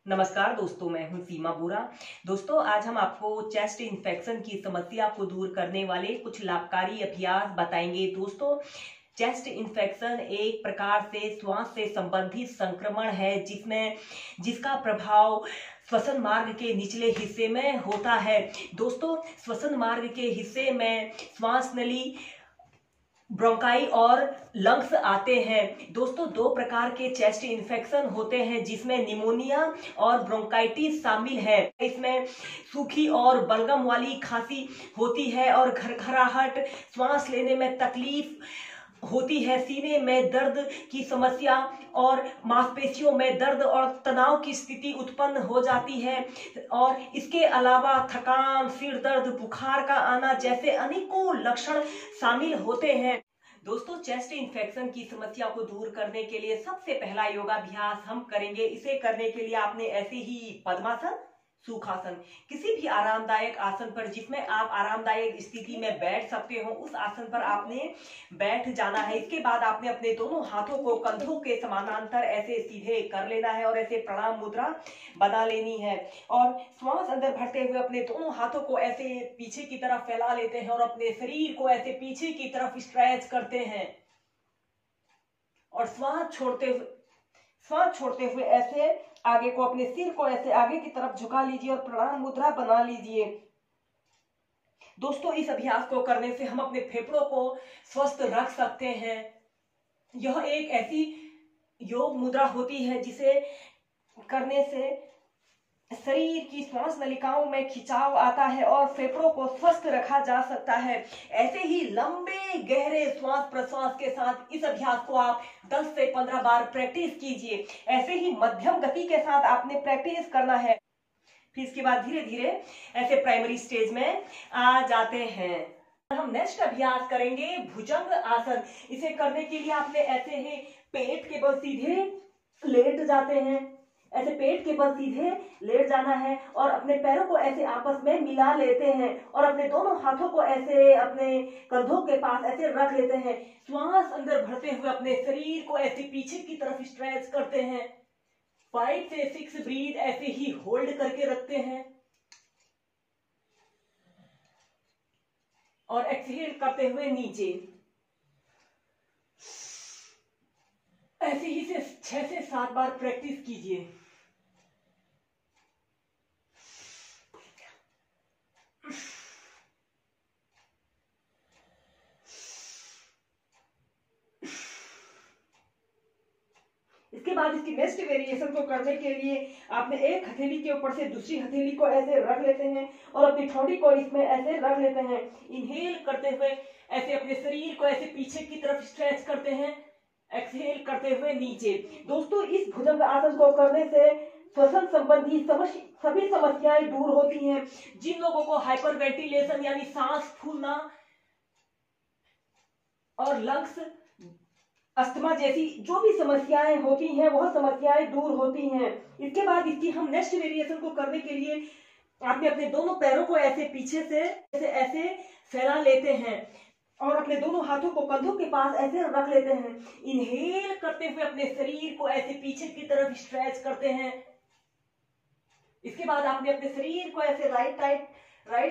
नमस्कार दोस्तों, मैं हूं सीमा बोरा। दोस्तों, आज हम आपको चेस्ट इन्फेक्शन की समस्या को दूर करने वाले कुछ लाभकारी अभ्यास बताएंगे। दोस्तों, चेस्ट इन्फेक्शन एक प्रकार से श्वास से संबंधित संक्रमण है जिसका प्रभाव श्वसन मार्ग के निचले हिस्से में होता है। दोस्तों, श्वसन मार्ग के हिस्से में श्वास नली, ब्रोंकाई और लंग्स आते हैं। दोस्तों, दो प्रकार के चेस्ट इन्फेक्शन होते हैं जिसमें निमोनिया और ब्रोंकाइटिस शामिल है। इसमें सूखी और बलगम वाली खांसी होती है और घरघराहट, श्वास लेने में तकलीफ होती है, सीने में दर्द की समस्या और मांसपेशियों में दर्द और तनाव की स्थिति उत्पन्न हो जाती है। और इसके अलावा थकान, सिर दर्द, बुखार का आना जैसे अनेकों लक्षण शामिल होते हैं। दोस्तों, चेस्ट इन्फेक्शन की समस्या को दूर करने के लिए सबसे पहला योगाभ्यास हम करेंगे। इसे करने के लिए आपने ऐसे ही पद्मासन, सुखासन, किसी भी आरामदायक आसन पर जिसमें आप आरामदायक स्थिति में बैठ सकते हो, उस आसन पर आपने बैठ जाना है। इसके बाद आपने अपने दोनों हाथों को कंधों के समानांतर ऐसे सीधे कर लेना है और ऐसे प्रणाम मुद्रा बना लेनी है। और श्वास अंदर भरते हुए अपने दोनों हाथों को ऐसे पीछे की तरफ फैला लेते हैं और अपने शरीर को ऐसे पीछे की तरफ स्ट्रेच करते हैं और श्वास छोड़ते हुए ऐसे आगे को, अपने सिर को ऐसे आगे की तरफ झुका लीजिए और प्रणाम मुद्रा बना लीजिए। दोस्तों, इस अभ्यास को करने से हम अपने फेफड़ों को स्वस्थ रख सकते हैं। यह एक ऐसी योग मुद्रा होती है जिसे करने से शरीर की श्वास नलिकाओं में खिंचाव आता है और फेफड़ों को स्वस्थ रखा जा सकता है। ऐसे ही लंबे गहरे श्वास प्रश्वास के साथ इस अभ्यास को आप 10 से 15 बार प्रैक्टिस कीजिए। ऐसे ही मध्यम गति के साथ आपने प्रैक्टिस करना है। फिर इसके बाद धीरे धीरे ऐसे प्राइमरी स्टेज में आ जाते हैं। हम नेक्स्ट अभ्यास करेंगे भुजंग आसन। इसे करने के लिए आपने ऐसे ही पेट के बल सीधे लेट जाते हैं, ऐसे पेट के बल सीधे लेट जाना है और अपने पैरों को ऐसे आपस में मिला लेते हैं और अपने दोनों हाथों को ऐसे अपने कंधों के पास ऐसे रख लेते हैं। श्वास अंदर भरते हुए अपने शरीर को ऐसे पीछे की तरफ स्ट्रेच करते हैं। 5 से 6 ब्रीथ ऐसे ही होल्ड करके रखते हैं और एक्सहेल करते हुए नीचे। ऐसे ही से 6 से 7 बार प्रैक्टिस कीजिए। इसके बाद इसकी नेक्स्ट वेरिएशन को करने के लिए आपने एक हथेली के ऊपर से दूसरी हथेली को ऐसे रख लेते हैं और अपनी ठोड़ी को इसमें ऐसे रख लेते हैं। इनहेल करते हुए ऐसे अपने शरीर को ऐसे पीछे की तरफ स्ट्रेच करते हैं, एक्सहेल करते हुए नीचे। दोस्तों, इस भुजंग आसन को करने से श्वसन संबंधी सभी समस्याएं दूर होती हैं। जिन लोगों को हाइपर वेंटिलेशन यानी सांस फूलना और लंग्स, अस्थमा जैसी जो भी समस्याएं होती हैं वह समस्याएं दूर होती हैं। इसके बाद इसकी हम नेक्स्ट वेरिएशन को करने के लिए आपने अपने दोनों पैरों को ऐसे पीछे से ऐसे फैला लेते हैं और अपने दोनों हाथों को कंधों के पास ऐसे रख लेते हैं। इनहेल करते हुए अपने शरीर को ऐसे पीछे की तरफ स्ट्रेच करते हैं। इसके बाद आपने अपने शरीर को ऐसे राइट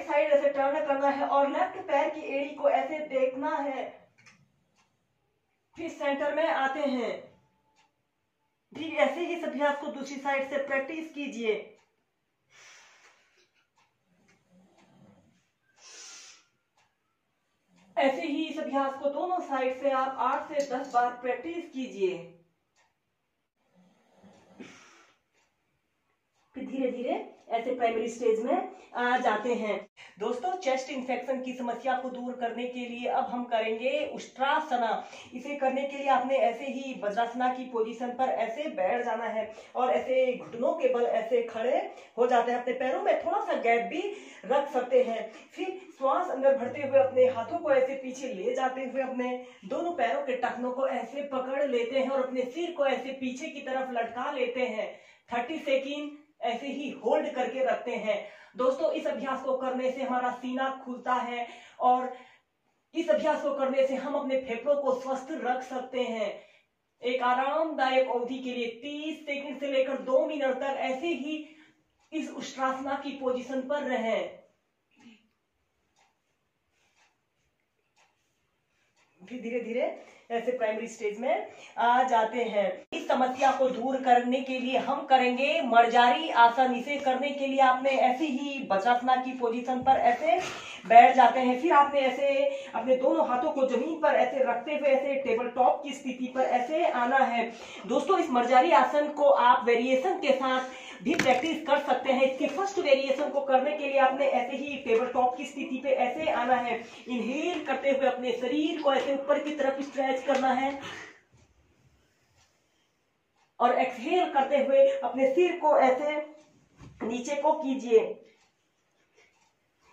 साइड ऐसे टर्न करना है और लेफ्ट पैर की एड़ी को ऐसे देखना है। फिर सेंटर में आते हैं। ठीक ऐसे ही इस अभ्यास को दूसरी साइड से प्रैक्टिस कीजिए। ऐसे ही इस अभ्यास को दोनों साइड से आप 8 से 10 बार प्रैक्टिस कीजिए। फिर धीरे धीरे ऐसे प्राइमरी स्टेज में आ जाते हैं। दोस्तों, चेस्ट इन्फेक्शन की समस्या को दूर करने के लिए अब हम करेंगे उष्ट्रासना। इसे करने के लिए आपने ऐसे ही वज्रासना की पोजीशन पर ऐसे बैठ जाना है और ऐसे घुटनों के बल ऐसे खड़े हो जाते हैं। अपने पैरों में थोड़ा सा गैप भी रख सकते हैं। फिर श्वास अंदर भरते हुए अपने हाथों को ऐसे पीछे ले जाते हुए अपने दोनों पैरों के टखनों को ऐसे पकड़ लेते हैं और अपने सिर को ऐसे पीछे की तरफ लटका लेते हैं। 30 सेकेंड ऐसे ही होल्ड करके रखते हैं। दोस्तों, इस अभ्यास को करने से हमारा सीना खुलता है और इस अभ्यास को करने से हम अपने फेफड़ों को स्वस्थ रख सकते हैं। एक आरामदायक अवधि के लिए 30 सेकंड से लेकर 2 मिनट तक ऐसे ही इस उष्ट्रासना की पोजीशन पर रहें। फिर धीरे धीरे ऐसे प्राइमरी स्टेज में आ जाते हैं। इस समस्या को दूर करने के लिए हम करेंगे मर्जारी आसन। इसे करने के लिए आपने ऐसे ही वज्रासना की पोजीशन पर ऐसे बैठ जाते हैं। फिर आपने ऐसे अपने दोनों हाथों को जमीन पर ऐसे रखते हुए ऐसे टेबल टॉप की स्थिति पर ऐसे आना है। दोस्तों, इस मर्जारी आसन को आप वेरिएशन के साथ भी प्रैक्टिस कर सकते हैं। इसके फर्स्ट वेरिएशन को करने के लिए आपने ऐसे ही टेबल टॉप की स्थिति पे ऐसे आना है। इनहेल करते हुए अपने शरीर को ऐसे ऊपर की तरफ स्ट्रेच करना है और एक्सहेल करते हुए अपने सिर को ऐसे नीचे को कीजिए।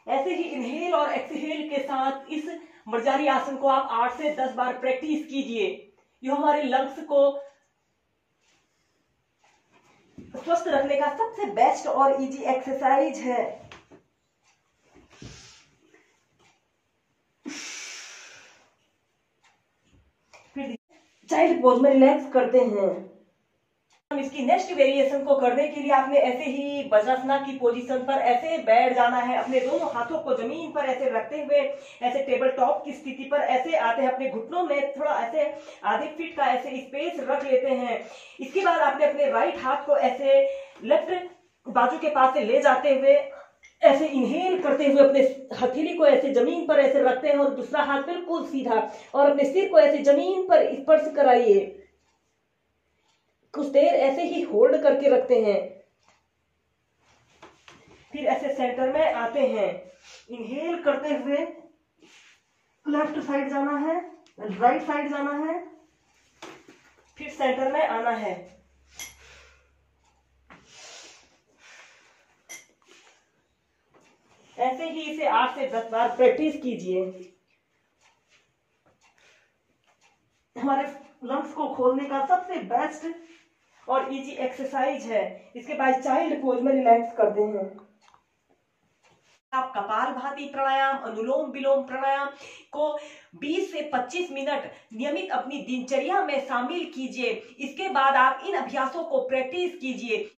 ऐसे ही इनहेल और एक्सहेल के साथ इस मर्जारी आसन को आप 8 से 10 बार प्रैक्टिस कीजिए। ये हमारे लंग्स को स्वस्थ रखने का सबसे बेस्ट और इजी एक्सरसाइज है। फिर चाइल्ड पोज में रिलैक्स करते हैं। हम इसकी नेक्स्ट वेरिएशन को करने के लिए आपने ऐसे ही वज्रासना की पोजीशन पर ऐसे बैठ जाना है। अपने दोनों हाथों को जमीन पर ऐसे रखते हुए ऐसे टेबल टॉप की स्थिति पर ऐसे आते हैं। अपने घुटनों में थोड़ा ऐसे आधे फीट का ऐसे स्पेस रख लेते हैं। इसके बाद आपने अपने राइट हाथ को ऐसे लेफ्ट बाजू के पास से ले जाते हुए ऐसे इनहेल करते हुए अपने हथेली को ऐसे जमीन पर ऐसे रखते हैं और दूसरा हाथ बिल्कुल सीधा और अपने सिर को ऐसे जमीन पर स्पर्श कराइए। कुछ देर ऐसे ही होल्ड करके रखते हैं। फिर ऐसे सेंटर में आते हैं। इनहेल करते हुए लेफ्ट साइड जाना है, राइट साइड जाना है, फिर सेंटर में आना है। ऐसे ही इसे 8 से 10 बार प्रैक्टिस कीजिए। हमारे लंग्स को खोलने का सबसे बेस्ट और इजी एक्सरसाइज है। इसके बाद चाइल्ड पोज में रिलैक्स करते हैं। आप कपालभाति प्राणायाम, अनुलोम विलोम प्राणायाम को 20 से 25 मिनट नियमित अपनी दिनचर्या में शामिल कीजिए। इसके बाद आप इन अभ्यासों को प्रैक्टिस कीजिए।